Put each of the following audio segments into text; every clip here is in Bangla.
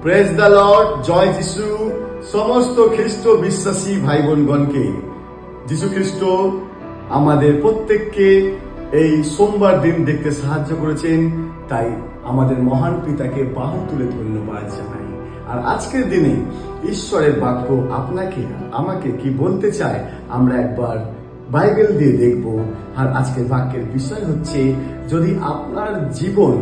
প্রেজ দ্য লর্ড, জয় যিশু। সমস্ত খ্রিস্ট বিশ্বাসী ভাই বোনগণকে যিশু খ্রিস্ট আমাদের প্রত্যেককে এই সোমবার দিন দেখতে সাহায্য করেছেন, তাই আমাদের মহান পিতাকে বাহু তুলে ধন্যবাদ জানাই। আর আজকের দিনে ঈশ্বরের বাক্য আপনাকে আমাকে কি বলতে চায় আমরা একবার বাইবেল দিয়ে দেখব। আর আজকের বাক্যের বিষয় হচ্ছে, যদি আপনার জীবন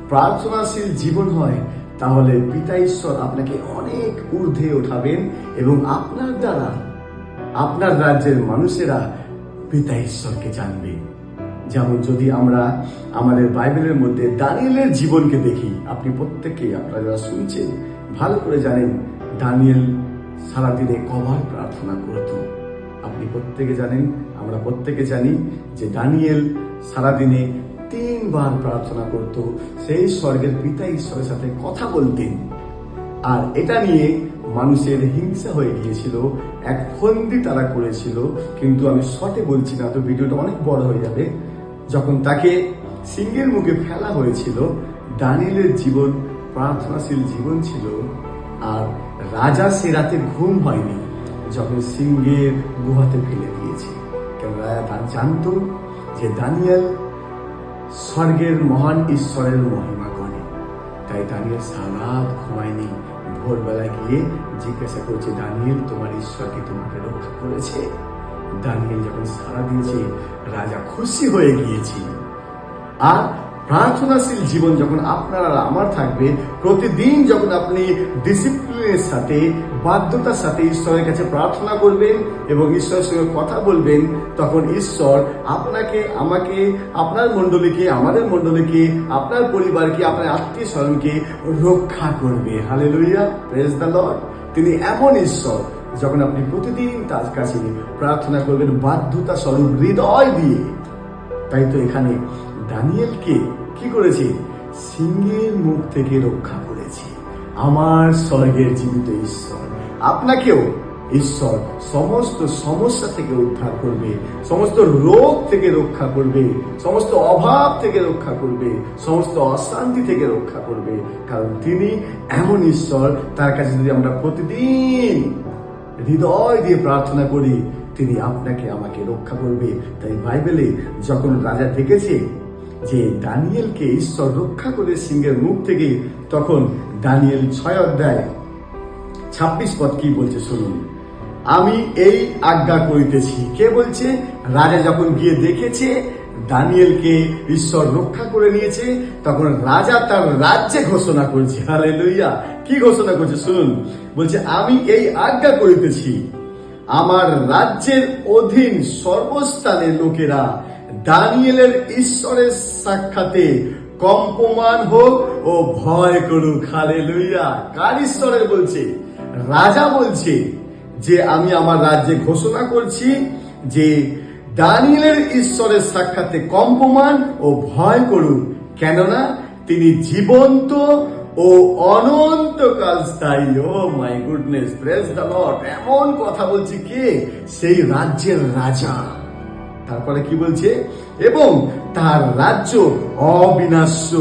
প্রার্থনাশীল জীবন হয় তাহলে পিতা ঈশ্বর আপনাকে অনেক ঊর্ধ্বে ওঠাবেন এবং আপনার দ্বারা আপনার রাজ্যের মানুষেরা পিতা ঈশ্বরকে জানবে। যেমন যদি আমরা আমাদের বাইবেলের মধ্যে দানিয়েলের জীবনকে দেখি, আপনি প্রত্যেকে আপনারা যারা শুনছেন ভালো করে জানেন দানিয়েল সারাদিনে কবার প্রার্থনা করত। আপনি প্রত্যেকে জানেন, আমরা প্রত্যেকে জানি যে দানিয়েল সারাদিনে 3 বার প্রার্থনা করত। সেই স্বর্গের পিতা ঈশ্বরের সাথে কথা বলতেন। আর এটা নিয়ে মানুষের হিংসা হয়ে গিয়েছিল, এক ফন্দি তারা করেছিল, কিন্তু আমি শর্টে বলছি না, তো ভিডিওটা অনেক বড় হয়ে যাবে। যখন তাকে সিংহের মুখে ফেলা হয়েছিল, দানিয়েলের জীবন প্রার্থনাশীল জীবন ছিল। আর রাজা সে রাতে ঘুম হয়নি যখন সিংহের গুহাতে ফেলে দিয়েছে, কেন রাজা জানতো যে দানিয়েল স্বর্গের মহান ঈশ্বরের মহিমা করে। তাই দানিয়েল সারা রাত ঘুমায়নি। ভোরবেলা গিয়ে জিজ্ঞাসা করছে, দানিয়েল তোমার ঈশ্বর কি তোমাকে রক্ষা করেছে? দানিয়েল যখন সাড়া দিয়েছে, রাজা খুশি হয়ে গিয়েছে। আর প্রার্থনাশীল জীবন যখন আপনার আর আমার থাকবে, প্রতিদিন যখন আপনি ডিসিপ্লিনের সাথে বাধ্যতার সাথে ঈশ্বরের কাছে প্রার্থনা করবেন এবং ঈশ্বরের সঙ্গে কথা বলবেন, তখন ঈশ্বর আপনাকে, আমাকে, আপনার মণ্ডলীকে, আমাদের মণ্ডলীকে, আপনার পরিবারকে, আপনার আত্মীয় স্বজনকে রক্ষা করবে। Hallelujah, praise the lord. তিনি এমন ঈশ্বর, যখন আপনি প্রতিদিন তার কাছে প্রার্থনা করবেন বাধ্যতা স্বরূপ হৃদয় দিয়ে। তাই তো এখানে দানিয়েলকে কি করেছে? সিংহের মুখ থেকে রক্ষা করেছে আমার স্বর্গের জীবিত ঈশ্বর। আপনাকেও ঈশ্বর সমস্ত সমস্যা থেকে উদ্ধার করবে, সমস্ত রোগ থেকে রক্ষা করবে, সমস্ত অভাব থেকে রক্ষা করবে, সমস্ত অশান্তি থেকে রক্ষা করবে। কারণ তিনি এমন ঈশ্বর, তার কাছে যদি আমরা প্রতিদিন হৃদয় দিয়ে প্রার্থনা করি, তিনি আপনাকে আমাকে রক্ষা করবে। তাই বাইবেলে যখন রাজা দেখেছে যে দানিয়েলকে ঈশ্বর রক্ষা করে সিংহের মুখ থেকে, তখন দানিয়েল 6 অধ্যায় 26 পদ কি বলছে শুনুন। আমি এই আজ্ঞা করিতেছি। কে বলছে? রাজা যখন গিয়ে দেখেছে দানিয়েলকে ঈশ্বর রক্ষা করে নিয়েছে, তখন রাজা তার রাজ্যে ঘোষণা করছে। হালেলুয়া, কি ঘোষণা করছে শুনুন। বলছে, আমি এই আজ্ঞা করিতেছি, আমার রাজ্যের অধীন সর্বস্থানের লোকেরা দানিয়েলের ঈশ্বরের সাক্ষাতে কম্পমান হোক ও ভয় করুক। হালেলুয়া, কার ঈশ্বরের বলছে? রাজা বলছে যে আমি আমার রাজ্যে ঘোষণা করছি যে দানিয়েলের ঈশ্বরের সাক্ষাতে কম্পমান ও ভয় করুক, কেননা তিনি জীবন্ত ও অনন্তকাল স্থায়ী। Oh my goodness, praise the lord. এমন কথা বলছে কে? সেই রাজ্যের রাজা। তারপরে কি বলছে? এবং তার রাজ্য অবিনাশ্য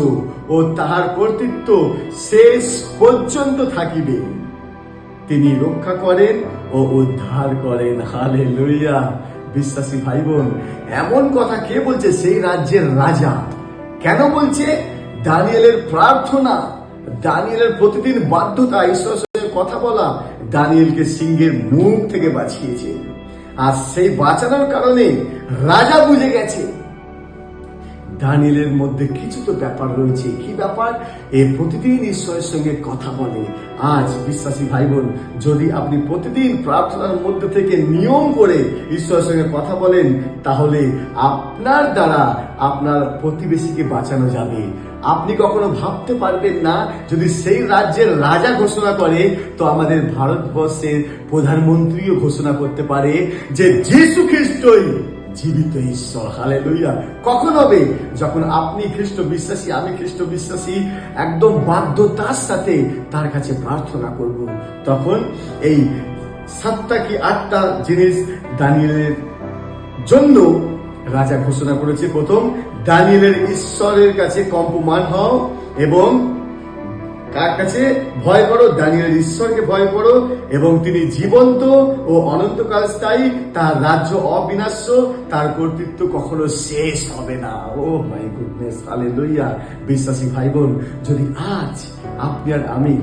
ও তাহার কর্তৃত্ব শেষ পর্যন্ত থাকিবে। তিনি রক্ষা করেন ও উদ্ধার করেন। হালেলুয়া, বিশ্বাসী ভাই বোন, এমন কথা কে বলছে? সেই রাজ্যের রাজা। কেন বলছে? দানিয়েলের প্রার্থনা, দানিয়েলের প্রতিদিন বাধ্যতা ঈশ্বরের সঙ্গে কথা বলা দানিয়েলকে সিংহের মুখ থেকে বাঁচিয়েছে। আর সেই বাঁচানোর কারণে রাজা বুঝে গেছে দানিয়েলের মধ্যে কিছু তো ব্যাপার রয়েছে। কি ব্যাপার? এই প্রতিদিন ঈশ্বরের সঙ্গে কথা বলে। আজ বিশ্বাসী ভাই বোন, যদি আপনি প্রতিদিন প্রার্থনার মধ্যে থেকে নিয়ম করে ঈশ্বরের সঙ্গে কথা বলেন, তাহলে আপনার দ্বারা আপনার প্রতিবেশীকে বাঁচানো যাবে। আপনি কখনো ভাবতে পারবেন না, যদি সেই রাজ্যের রাজা ঘোষণা করে, তো আমাদের ভারতবর্ষের প্রধানমন্ত্রীও ঘোষণা করতে পারে যে যীশু খ্রিস্টই জীবিত ঈশ্বর। হালেলুয়া। কখন হবে? যখন আপনি খ্রিস্ট বিশ্বাসী, আমি খ্রিস্ট বিশ্বাসী, একদম বাধ্যতার সাথে তার কাছে প্রার্থনা করব। তখন এই 7টা কি 8টা জিনিস দানিয়েলের জন্য রাজা ঘোষণা করেছে। প্রথম, দানিয়েলের ঈশ্বরের কাছে কম্পমান হও এবং কার কাছে ভয় করো? দানিয়েলের ঈশ্বরকে ভয় করো, এবং তিনি জীবন্ত ও অনন্তকাল স্থায়ী, তার রাজ্য অবিনাশ্য, তার কর্তৃত্ব কখনো শেষ হবে না। ও মাই গুডনেস, হালেলুয়া। বিশ্বাসী ভাই বোন, যদি আজ আপনি আর আমি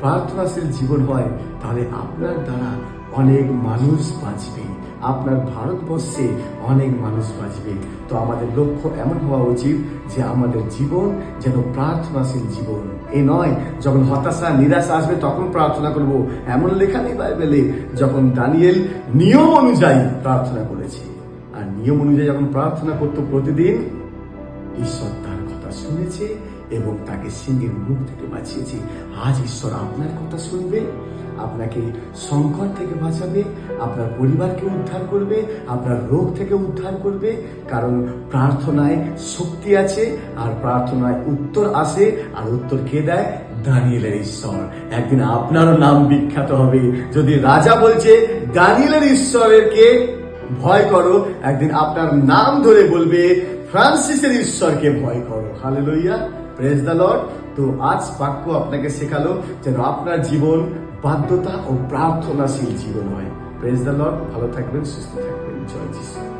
প্রার্থনাশীল জীবন হয়, তাহলে আপনার দ্বারা অনেক মানুষ বাঁচবে, আপনার ভারতবর্ষে অনেক মানুষ বাঁচবে। তো আমাদের লক্ষ্য এমন হওয়া উচিত যে আমাদের জীবন যেন প্রার্থনাশীল জীবন। এ নয় যখন হতাশা নিরাশা আসবে তখন প্রার্থনা করব, এমন লেখা নেই বাইবেলে। যখন দানিয়েল নিয়ম অনুযায়ী প্রার্থনা করেছে, আর নিয়ম অনুযায়ী যখন প্রার্থনা করতো প্রতিদিন, ঈশ্বর তার কথা শুনেছে এবং তাকে সিংহের মুখ থেকে বাঁচিয়েছে। আজ ঈশ্বর আপনার কথা শুনবে, আপনাকে সংকট থেকে বাঁচাবে, আপনার পরিবারকে উদ্ধার করবে, আপনার রোগ থেকে উদ্ধার করবে। কারণ প্রার্থনায় শক্তি আছে, আর প্রার্থনায় উত্তর আসে, আর উত্তর কে দেয়? দানিয়েলের ঈশ্বর। একদিন আপনারও নাম বিখ্যাত হবে। যদি রাজা বলছে দানিয়েলের ঈশ্বরকে ভয় করো, একদিন আপনার নাম ধরে বলবে ফ্রান্সিসের ঈশ্বরকে ভয় করো। Hallelujah, praise the lord. তো আজ বাক্য আপনাকে শেখালো যেন আপনার জীবন বাধ্যতা ও প্রার্থনাশীল জীবন হয়। Praise the lord. ভালো থাকবেন, সুস্থ থাকবেন। জয় যিশু।